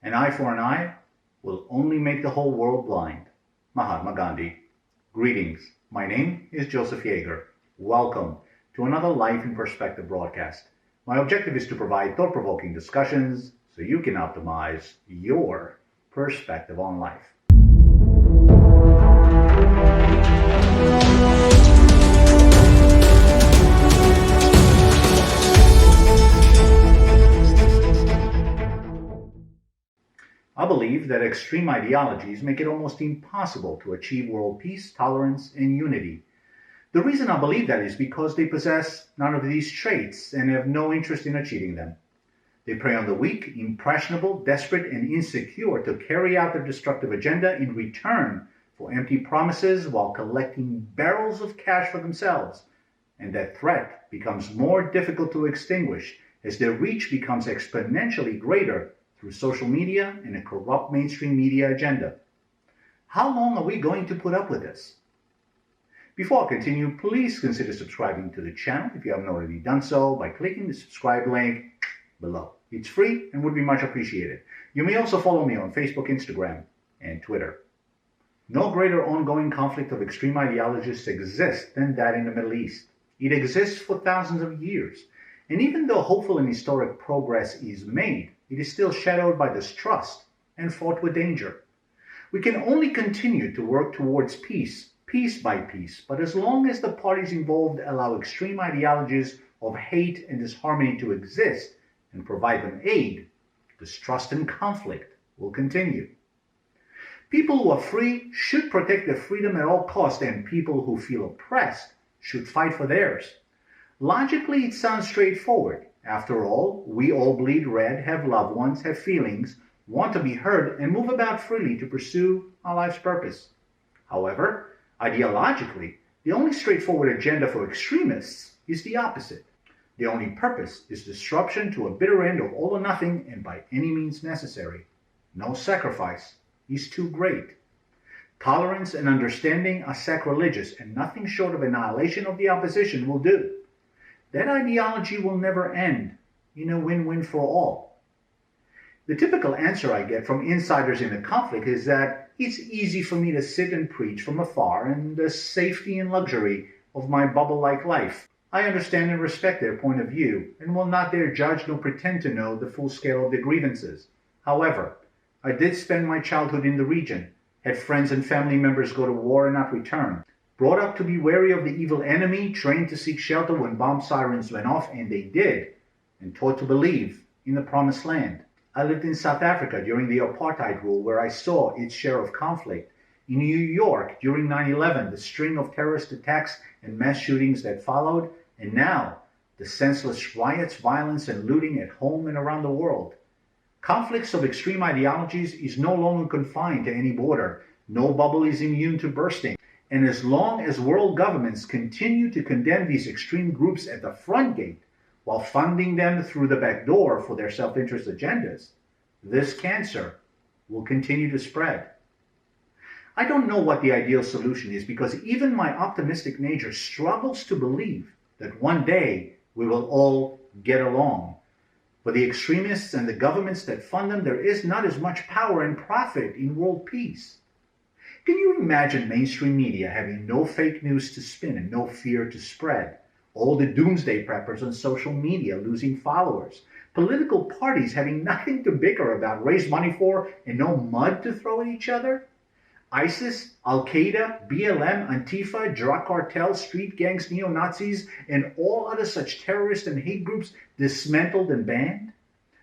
An eye for an eye will only make the whole world blind. Mahatma Gandhi. Greetings. My name is Joseph Yagar. Welcome to another Life in Perspective broadcast. My objective is to provide thought-provoking discussions so you can optimize your perspective on life. I believe that extreme ideologies make it almost impossible to achieve world peace, tolerance, and unity. The reason I believe that is because they possess none of these traits and have no interest in achieving them. They prey on the weak, impressionable, desperate, and insecure to carry out their destructive agenda in return for empty promises while collecting barrels of cash for themselves. And that threat becomes more difficult to extinguish as their reach becomes exponentially greater through social media and a corrupt mainstream media agenda. How long are we going to put up with this? Before I continue, please consider subscribing to the channel if you haven't already done so by clicking the subscribe link below. It's free and would be much appreciated. You may also follow me on Facebook, Instagram, and Twitter. No greater ongoing conflict of extreme ideologies exists than that in the Middle East. It exists for thousands of years. And even though hopeful and historic progress is made, it is still shadowed by distrust and fraught with danger. We can only continue to work towards peace, piece by piece, but as long as the parties involved allow extreme ideologies of hate and disharmony to exist and provide them aid, distrust and conflict will continue. People who are free should protect their freedom at all costs, and people who feel oppressed should fight for theirs. Logically, it sounds straightforward. After all, we all bleed red, have loved ones, have feelings, want to be heard, and move about freely to pursue our life's purpose. However, ideologically, the only straightforward agenda for extremists is the opposite. The only purpose is disruption to a bitter end of all or nothing and by any means necessary. No sacrifice is too great. Tolerance and understanding are sacrilegious, and nothing short of annihilation of the opposition will do. That ideology will never end in a win-win for all. The typical answer I get from insiders in the conflict is that it's easy for me to sit and preach from afar in the safety and luxury of my bubble-like life. I understand and respect their point of view and will not dare judge nor pretend to know the full scale of their grievances. However, I did spend my childhood in the region, had friends and family members go to war and not return, brought up to be wary of the evil enemy, trained to seek shelter when bomb sirens went off, and they did, and taught to believe in the promised land. I lived in South Africa during the apartheid rule, where I saw its share of conflict. In New York during 9/11, the string of terrorist attacks and mass shootings that followed, and now the senseless riots, violence, and looting at home and around the world. Conflicts of extreme ideologies is no longer confined to any border. No bubble is immune to bursting. And as long as world governments continue to condemn these extreme groups at the front gate while funding them through the back door for their self-interest agendas, this cancer will continue to spread. I don't know what the ideal solution is, because even my optimistic nature struggles to believe that one day we will all get along. For the extremists and the governments that fund them, there is not as much power and profit in world peace. Can you imagine mainstream media having no fake news to spin and no fear to spread? All the doomsday preppers on social media losing followers? Political parties having nothing to bicker about, raise money for, and no mud to throw at each other? ISIS, Al-Qaeda, BLM, Antifa, drug cartels, street gangs, neo-Nazis, and all other such terrorist and hate groups dismantled and banned?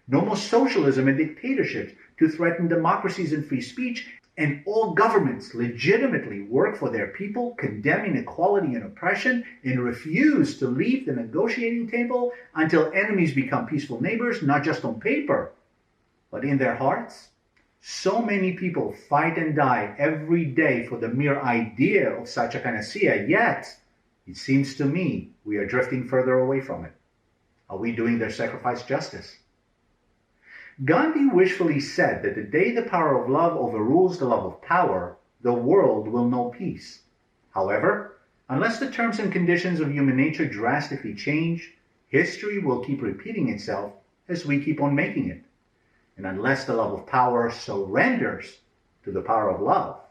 No more socialism and dictatorships to threaten democracies and free speech, and all governments legitimately work for their people, condemn inequality and oppression, and refuse to leave the negotiating table until enemies become peaceful neighbors, not just on paper, but in their hearts? So many people fight and die every day for the mere idea of such a panacea, yet it seems to me we are drifting further away from it. Are we doing their sacrifice justice? Gandhi wishfully said that the day the power of love overrules the love of power, the world will know peace. However, unless the terms and conditions of human nature drastically change, history will keep repeating itself as we keep on making it. And unless the love of power surrenders to the power of love,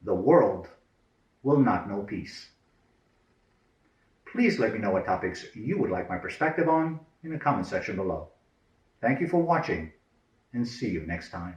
the world will not know peace. Please let me know what topics you would like my perspective on in the comment section below. Thank you for watching, and see you next time.